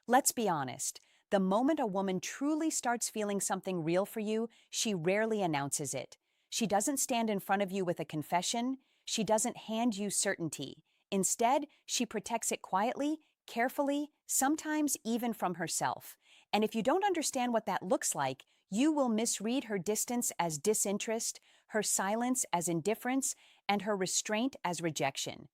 Let's be honest. The moment a woman truly starts feeling something real for you, she rarely announces it. She doesn't stand in front of you with a confession. She doesn't hand you certainty. Instead, she protects it quietly, carefully, sometimes even from herself. And if you don't understand what that looks like, you will misread her distance as disinterest, her silence as indifference, and her restraint as rejection.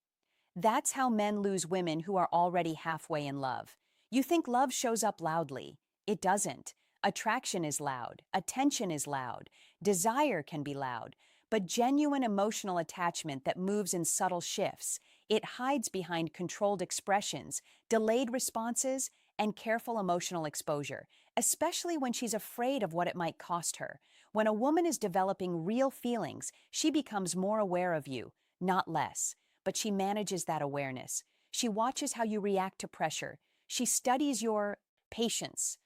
That's how men lose women who are already halfway in love. You think love shows up loudly. It doesn't. Attraction is loud. Attention is loud. Desire can be loud. But genuine emotional attachment that moves in subtle shifts, it hides behind controlled expressions, delayed responses, and careful emotional exposure, especially when she's afraid of what it might cost her. When a woman is developing real feelings, she becomes more aware of you, not less. But she manages that awareness. She watches how you react to pressure. She studies your patience.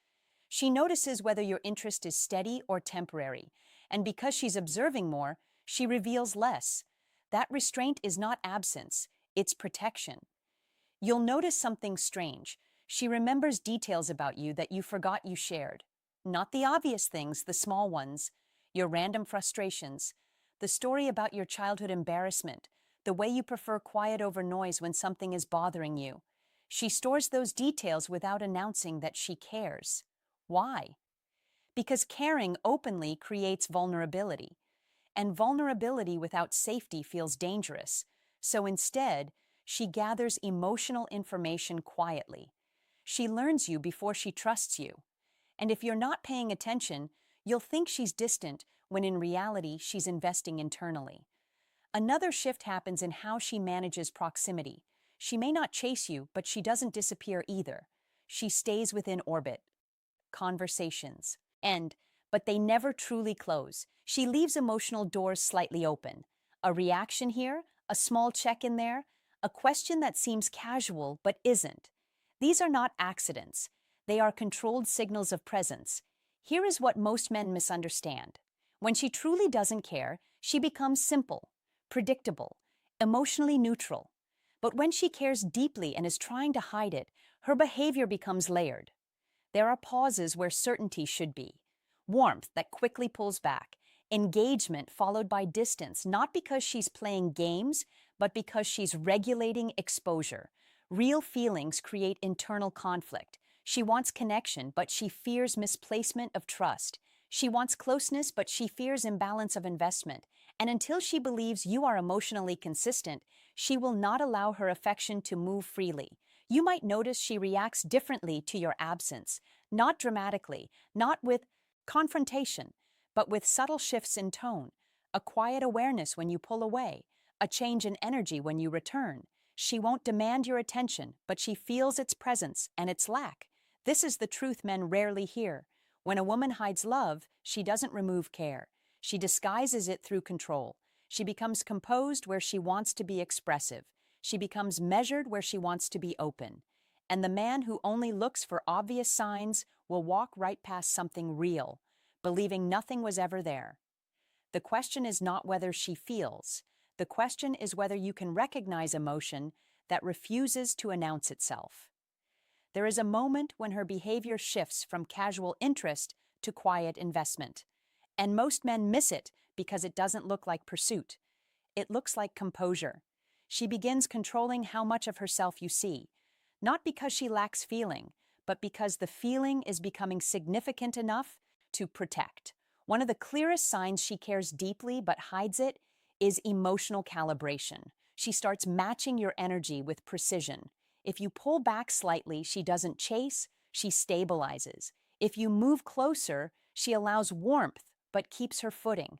She notices whether your interest is steady or temporary. And because she's observing more, she reveals less. That restraint is not absence, it's protection. You'll notice something strange. She remembers details about you that you forgot you shared. Not the obvious things, the small ones. Your random frustrations. The story about your childhood embarrassment. The way you prefer quiet over noise when something is bothering you. She stores those details without announcing that she cares. Why? Because caring openly creates vulnerability. And vulnerability without safety feels dangerous. So instead, she gathers emotional information quietly. She learns you before she trusts you. And if you're not paying attention, you'll think she's distant when in reality she's investing internally. Another shift happens in how she manages proximity. She may not chase you, but she doesn't disappear either. She stays within orbit. Conversations end, but they never truly close. She leaves emotional doors slightly open. A reaction here, a small check in there, a question that seems casual but isn't. These are not accidents. They are controlled signals of presence. Here is what most men misunderstand. When she truly doesn't care, she becomes simple, predictable, emotionally neutral. But when she cares deeply and is trying to hide it, her behavior becomes layered. There are pauses where certainty should be. Warmth that quickly pulls back. Engagement followed by distance, not because she's playing games, but because she's regulating exposure. Real feelings create internal conflict. She wants connection, but she fears misplacement of trust. She wants closeness, but she fears imbalance of investment. And until she believes you are emotionally consistent, she will not allow her affection to move freely. You might notice she reacts differently to your absence, not dramatically, not with confrontation, but with subtle shifts in tone, a quiet awareness when you pull away, a change in energy when you return. She won't demand your attention, but she feels its presence and its lack. This is the truth men rarely hear. When a woman hides love, she doesn't remove care. She disguises it through control. She becomes composed where she wants to be expressive. She becomes measured where she wants to be open. And the man who only looks for obvious signs will walk right past something real, believing nothing was ever there. The question is not whether she feels. The question is whether you can recognize emotion that refuses to announce itself. There is a moment when her behavior shifts from casual interest to quiet investment. And most men miss it because it doesn't look like pursuit. It looks like composure. She begins controlling how much of herself you see, not because she lacks feeling, but because the feeling is becoming significant enough to protect. One of the clearest signs she cares deeply but hides it is emotional calibration. She starts matching your energy with precision. If you pull back slightly, she doesn't chase, she stabilizes. If you move closer, she allows warmth but keeps her footing.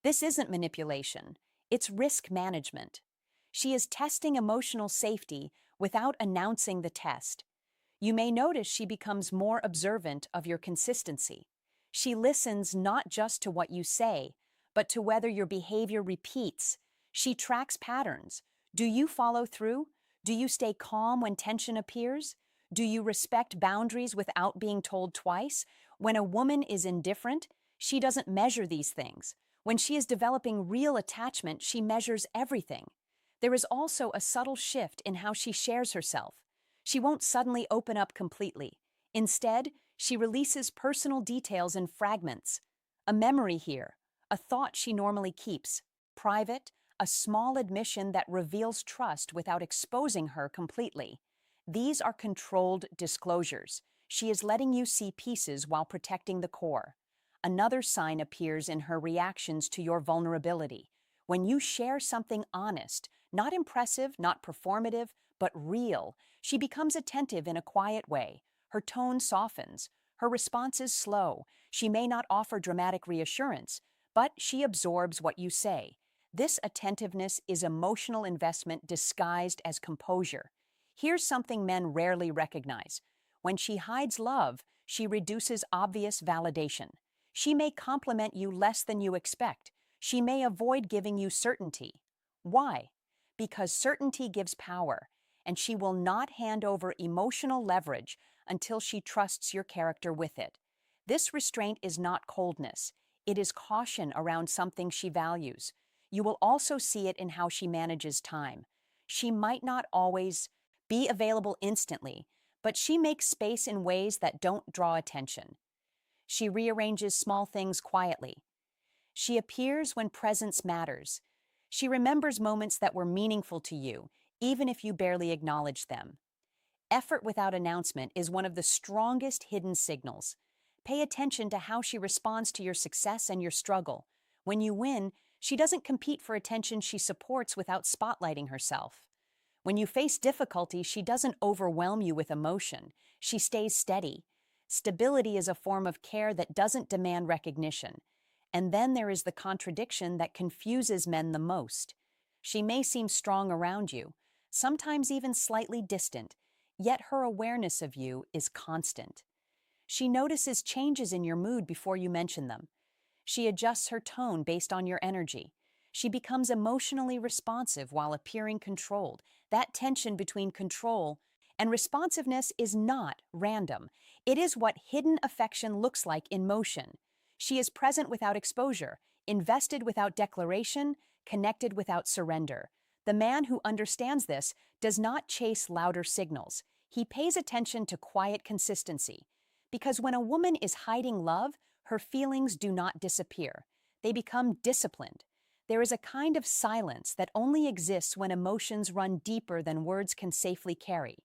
This isn't manipulation, it's risk management. She is testing emotional safety without announcing the test. You may notice she becomes more observant of your consistency. She listens not just to what you say, but to whether your behavior repeats. She tracks patterns. Do you follow through? Do you stay calm when tension appears? Do you respect boundaries without being told twice? When a woman is indifferent, she doesn't measure these things. When she is developing real attachment, she measures everything. There is also a subtle shift in how she shares herself. She won't suddenly open up completely. Instead, she releases personal details in fragments. A memory here, a thought she normally keeps, private, a small admission that reveals trust without exposing her completely. These are controlled disclosures. She is letting you see pieces while protecting the core. Another sign appears in her reactions to your vulnerability. When you share something honest, not impressive, not performative, but real, she becomes attentive in a quiet way. Her tone softens. Her response is slow. She may not offer dramatic reassurance, but she absorbs what you say. This attentiveness is emotional investment disguised as composure. Here's something men rarely recognize. When she hides love, she reduces obvious validation. She may compliment you less than you expect. She may avoid giving you certainty. Why? Because certainty gives power, and she will not hand over emotional leverage until she trusts your character with it. This restraint is not coldness. It is caution around something she values. You will also see it in how she manages time. She might not always be available instantly, but she makes space in ways that don't draw attention. She rearranges small things quietly. She appears when presence matters. She remembers moments that were meaningful to you, even if you barely acknowledge them. Effort without announcement is one of the strongest hidden signals. Pay attention to how she responds to your success and your struggle. When you win, she doesn't compete for attention, she supports without spotlighting herself. When you face difficulty, she doesn't overwhelm you with emotion. She stays steady. Stability is a form of care that doesn't demand recognition. And then there is the contradiction that confuses men the most. She may seem strong around you, sometimes even slightly distant, yet her awareness of you is constant. She notices changes in your mood before you mention them. She adjusts her tone based on your energy. She becomes emotionally responsive while appearing controlled. That tension between control and responsiveness is not random. It is what hidden affection looks like in motion. She is present without exposure, invested without declaration, connected without surrender. The man who understands this does not chase louder signals. He pays attention to quiet consistency. Because when a woman is hiding love, her feelings do not disappear. They become disciplined. There is a kind of silence that only exists when emotions run deeper than words can safely carry.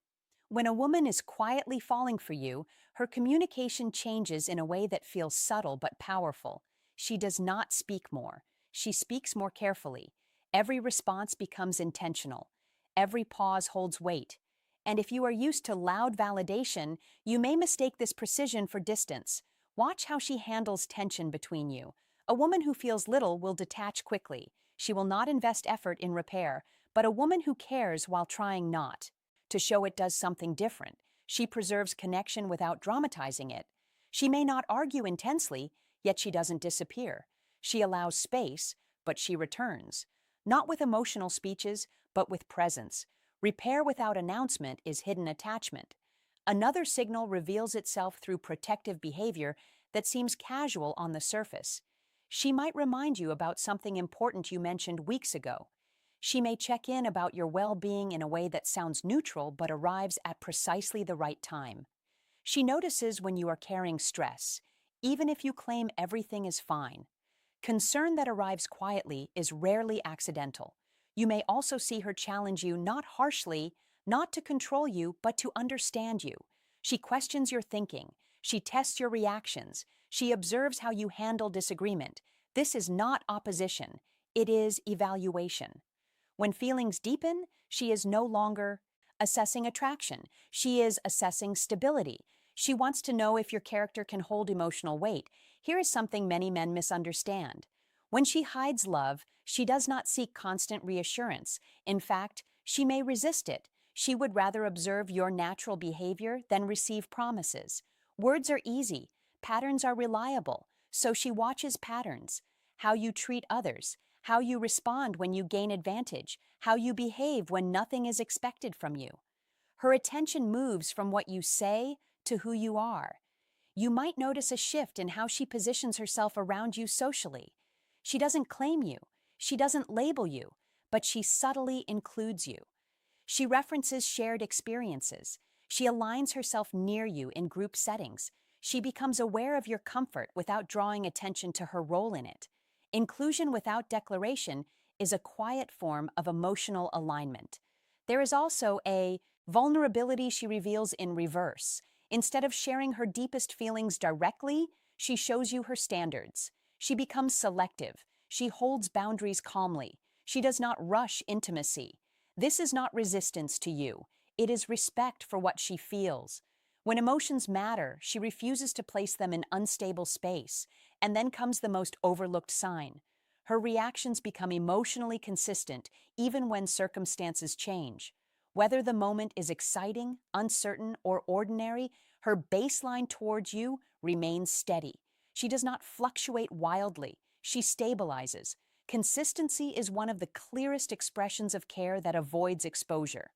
When a woman is quietly falling for you, her communication changes in a way that feels subtle but powerful. She does not speak more. She speaks more carefully. Every response becomes intentional. Every pause holds weight. And if you are used to loud validation, you may mistake this precision for distance. Watch how she handles tension between you. A woman who feels little will detach quickly. She will not invest effort in repair, but a woman who cares while trying not to show it does something different. She preserves connection without dramatizing it. She may not argue intensely, yet she doesn't disappear. She allows space, but she returns. Not with emotional speeches, but with presence. Repair without announcement is hidden attachment. Another signal reveals itself through protective behavior that seems casual on the surface. She might remind you about something important you mentioned weeks ago. She may check in about your well-being in a way that sounds neutral but arrives at precisely the right time. She notices when you are carrying stress, even if you claim everything is fine. Concern that arrives quietly is rarely accidental. You may also see her challenge you not harshly, not to control you, but to understand you. She questions your thinking. She tests your reactions. She observes how you handle disagreement. This is not opposition. It is evaluation. When feelings deepen, she is no longer assessing attraction. She is assessing stability. She wants to know if your character can hold emotional weight. Here is something many men misunderstand. When she hides love, she does not seek constant reassurance. In fact, she may resist it. She would rather observe your natural behavior than receive promises. Words are easy. Patterns are reliable. So she watches patterns. How you treat others, how you respond when you gain advantage, how you behave when nothing is expected from you. Her attention moves from what you say to who you are. You might notice a shift in how she positions herself around you socially. She doesn't claim you, she doesn't label you, but she subtly includes you. She references shared experiences. She aligns herself near you in group settings. She becomes aware of your comfort without drawing attention to her role in it. Inclusion without declaration is a quiet form of emotional alignment. There is also a vulnerability she reveals in reverse. Instead of sharing her deepest feelings directly, she shows you her standards. She becomes selective. She holds boundaries calmly. She does not rush intimacy. This is not resistance to you. It is respect for what she feels. When emotions matter, she refuses to place them in unstable space, and then comes the most overlooked sign. Her reactions become emotionally consistent even when circumstances change. Whether the moment is exciting, uncertain, or ordinary, her baseline towards you remains steady. She does not fluctuate wildly. She stabilizes. Consistency is one of the clearest expressions of care that avoids exposure.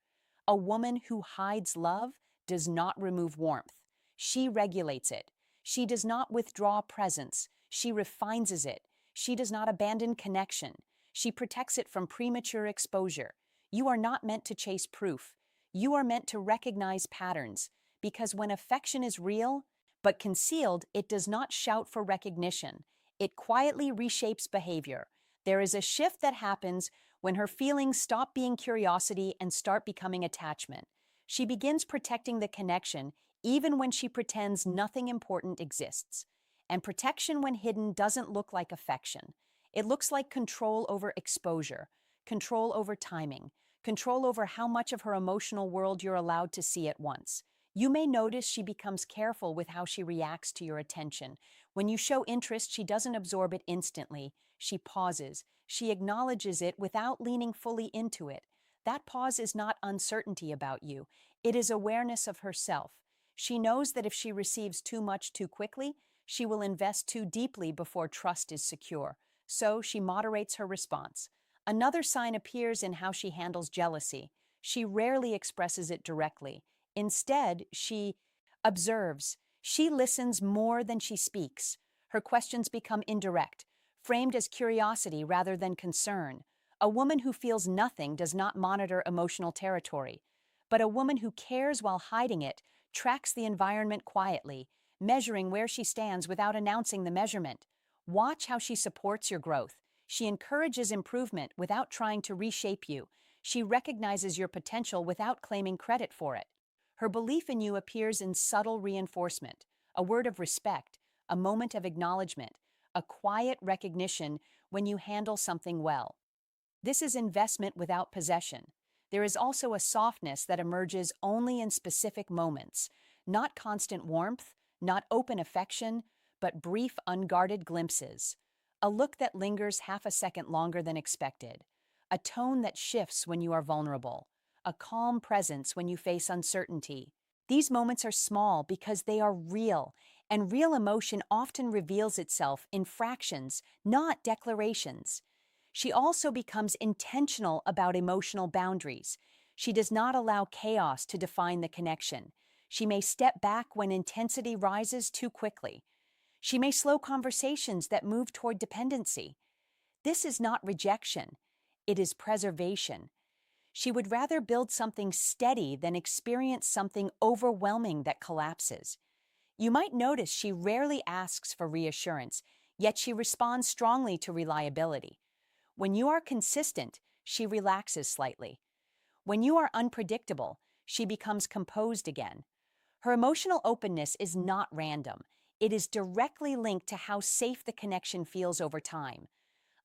A woman who hides love does not remove warmth. She regulates it. She does not withdraw presence. She refines it. She does not abandon connection. She protects it from premature exposure. You are not meant to chase proof. You are meant to recognize patterns, because when affection is real, but concealed, it does not shout for recognition. It quietly reshapes behavior. There is a shift that happens when her feelings stop being curiosity and start becoming attachment. She begins protecting the connection even when she pretends nothing important exists. And protection when hidden doesn't look like affection. It looks like control over exposure, control over timing, control over how much of her emotional world you're allowed to see at once. You may notice she becomes careful with how she reacts to your attention. When you show interest, she doesn't absorb it instantly. She pauses. She acknowledges it without leaning fully into it. That pause is not uncertainty about you. It is awareness of herself. She knows that if she receives too much too quickly, she will invest too deeply before trust is secure. So she moderates her response. Another sign appears in how she handles jealousy. She rarely expresses it directly. Instead, she observes. She listens more than she speaks. Her questions become indirect, framed as curiosity rather than concern. A woman who feels nothing does not monitor emotional territory, but a woman who cares while hiding it tracks the environment quietly, measuring where she stands without announcing the measurement. Watch how she supports your growth. She encourages improvement without trying to reshape you. She recognizes your potential without claiming credit for it. Her belief in you appears in subtle reinforcement, a word of respect, a moment of acknowledgement, a quiet recognition when you handle something well. This is investment without possession. There is also a softness that emerges only in specific moments, not constant warmth, not open affection, but brief, unguarded glimpses. A look that lingers half a second longer than expected. A tone that shifts when you are vulnerable. A calm presence when you face uncertainty. These moments are small because they are real, and real emotion often reveals itself in fractions, not declarations. She also becomes intentional about emotional boundaries. She does not allow chaos to define the connection. She may step back when intensity rises too quickly. She may slow conversations that move toward dependency. This is not rejection. It is preservation. She would rather build something steady than experience something overwhelming that collapses. You might notice she rarely asks for reassurance, yet she responds strongly to reliability. When you are consistent, she relaxes slightly. When you are unpredictable, she becomes composed again. Her emotional openness is not random. It is directly linked to how safe the connection feels over time.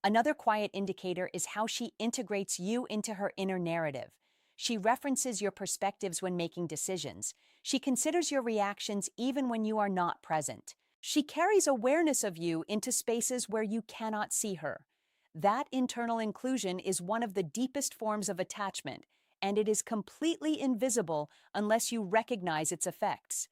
Another quiet indicator is how she integrates you into her inner narrative. She references your perspectives when making decisions. She considers your reactions even when you are not present. She carries awareness of you into spaces where you cannot see her. That internal inclusion is one of the deepest forms of attachment, and it is completely invisible unless you recognize its effects.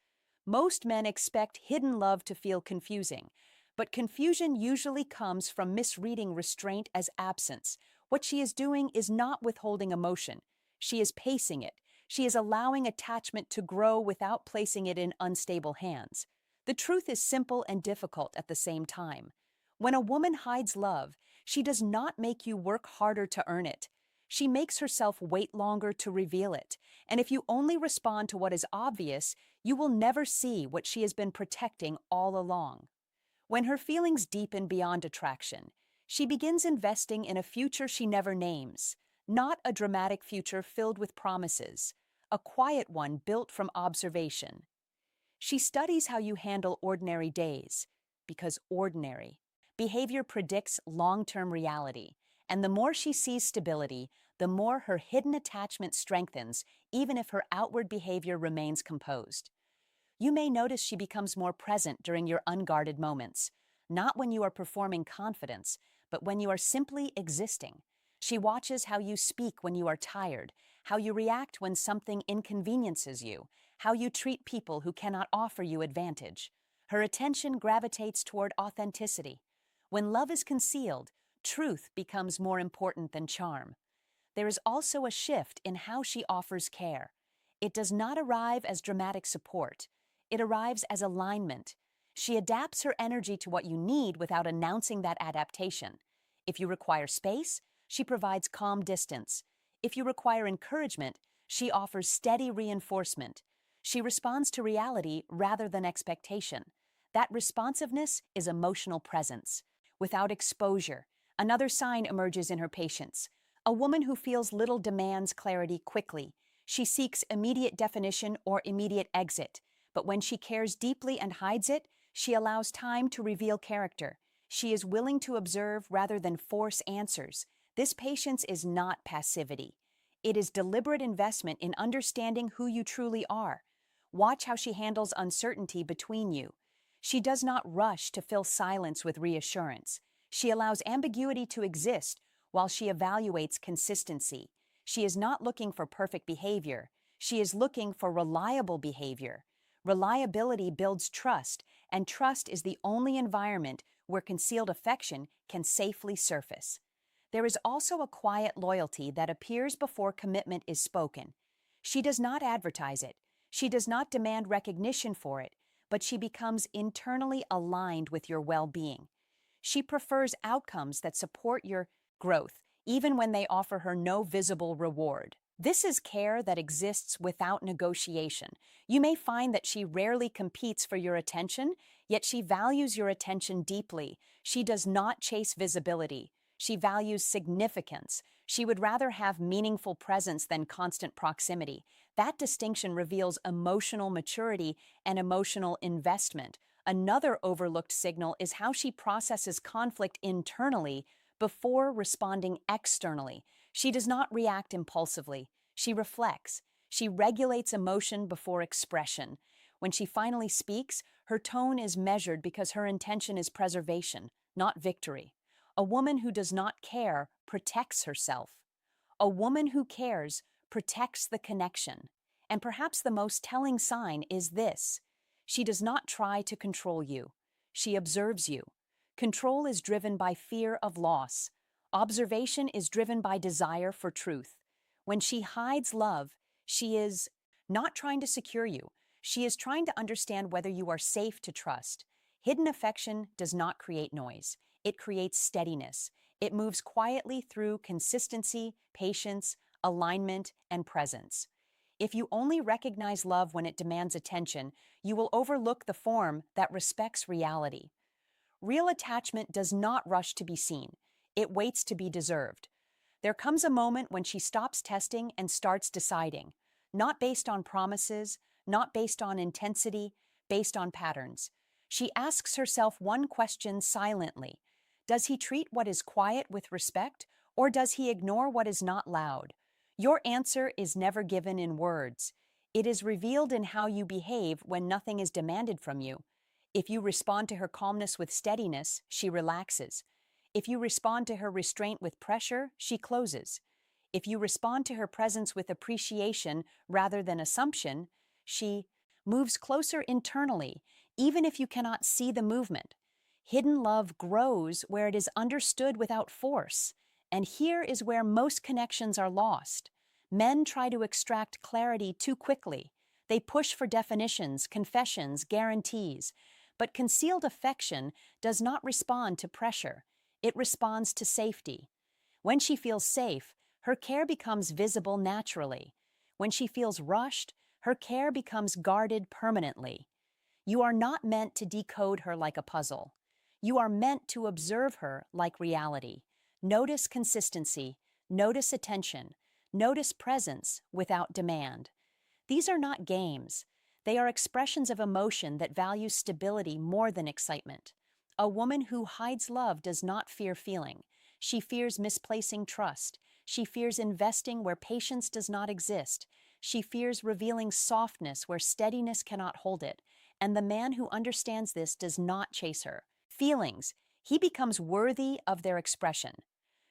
Most men expect hidden love to feel confusing, but confusion usually comes from misreading restraint as absence. What she is doing is not withholding emotion. She is pacing it. She is allowing attachment to grow without placing it in unstable hands. The truth is simple and difficult at the same time. When a woman hides love, she does not make you work harder to earn it. She makes herself wait longer to reveal it, and if you only respond to what is obvious, you will never see what she has been protecting all along. When her feelings deepen beyond attraction, she begins investing in a future she never names, not a dramatic future filled with promises, a quiet one built from observation. She studies how you handle ordinary days, because ordinary behavior predicts long-term reality, and the more she sees stability, the more her hidden attachment strengthens, even if her outward behavior remains composed. You may notice she becomes more present during your unguarded moments, not when you are performing confidence, but when you are simply existing. She watches how you speak when you are tired, how you react when something inconveniences you, how you treat people who cannot offer you advantage. Her attention gravitates toward authenticity. When love is concealed, truth becomes more important than charm. There is also a shift in how she offers care. It does not arrive as dramatic support. It arrives as alignment. She adapts her energy to what you need without announcing that adaptation. If you require space, she provides calm distance. If you require encouragement, she offers steady reinforcement. She responds to reality rather than expectation. That responsiveness is emotional presence. Without exposure, another sign emerges in her patience. A woman who feels little demands clarity quickly. She seeks immediate definition or immediate exit. But when she cares deeply and hides it, she allows time to reveal character. She is willing to observe rather than force answers. This patience is not passivity. It is deliberate investment in understanding who you truly are. Watch how she handles uncertainty between you. She does not rush to fill silence with reassurance. She allows ambiguity to exist while she evaluates consistency. She is not looking for perfect behavior. She is looking for reliable behavior. Reliability builds trust, and trust is the only environment where concealed affection can safely surface. There is also a quiet loyalty that appears before commitment is spoken. She does not advertise it. She does not demand recognition for it, but she becomes internally aligned with your well-being. She prefers outcomes that support your growth, even when they offer her no visible reward. This is care that exists without negotiation. You may find that she rarely competes for your attention, yet she values your attention deeply. She does not chase visibility. She values significance. She would rather have meaningful presence than constant proximity. That distinction reveals emotional maturity and emotional investment. Another overlooked signal is how she processes conflict internally before responding externally. She does not react impulsively. She reflects. She regulates emotion before expression. When she finally speaks, her tone is measured because her intention is preservation, not victory. A woman who does not care protects herself. A woman who cares protects the connection. And perhaps the most telling sign is this: she does not try to control you. She observes you. Control is driven by fear of loss. Observation is driven by desire for truth. When she hides love, she is not trying to secure you. She is trying to understand whether you are safe to trust. Hidden affection does not create noise. It creates steadiness. It moves quietly through consistency, patience, alignment, and presence. If you only recognize love when it demands attention, you will overlook the form that respects reality. Real attachment does not rush to be seen. It waits to be deserved. There comes a moment when she stops testing and starts deciding, not based on promises, not based on intensity, based on patterns. She asks herself one question silently: does he treat what is quiet with respect, or does he ignore what is not loud? Your answer is never given in words. It is revealed in how you behave when nothing is demanded from you. If you respond to her calmness with steadiness, she relaxes. If you respond to her restraint with pressure, she closes. If you respond to her presence with appreciation rather than assumption, she moves closer internally, even if you cannot see the movement. Hidden love grows where it is understood without force, and here is where most connections are lost. Men try to extract clarity too quickly. They push for definitions, confessions, guarantees. But concealed affection does not respond to pressure. It responds to safety. When she feels safe, Her care becomes visible naturally. When she feels rushed, her care becomes guarded permanently. You are not meant to decode her like a puzzle. You are meant to observe her like reality. Notice consistency, notice attention, notice presence without demand. These are not games. They are expressions of emotion that value stability more than excitement. A woman who hides love does not fear feeling. She fears misplacing trust. She fears investing where patience does not exist. She fears revealing softness where steadiness cannot hold it. And the man who understands this does not chase her feelings. He becomes worthy of their expression.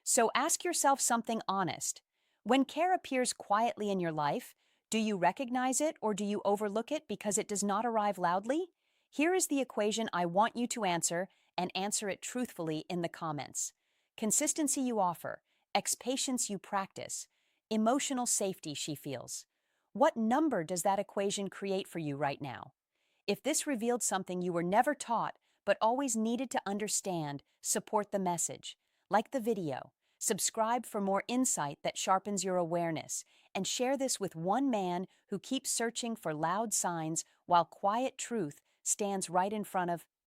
So ask yourself something honest. When care appears quietly in your life, do you recognize it or do you overlook it because it does not arrive loudly? Here is the equation I want you to answer, and answer it truthfully in the comments. Consistency you offer, patience you practice, emotional safety she feels. What number does that equation create for you right now? If this revealed something you were never taught but always needed to understand, support the message. Like the video, subscribe for more insight that sharpens your awareness, and share this with one man who keeps searching for loud signs while quiet truth stands right in front of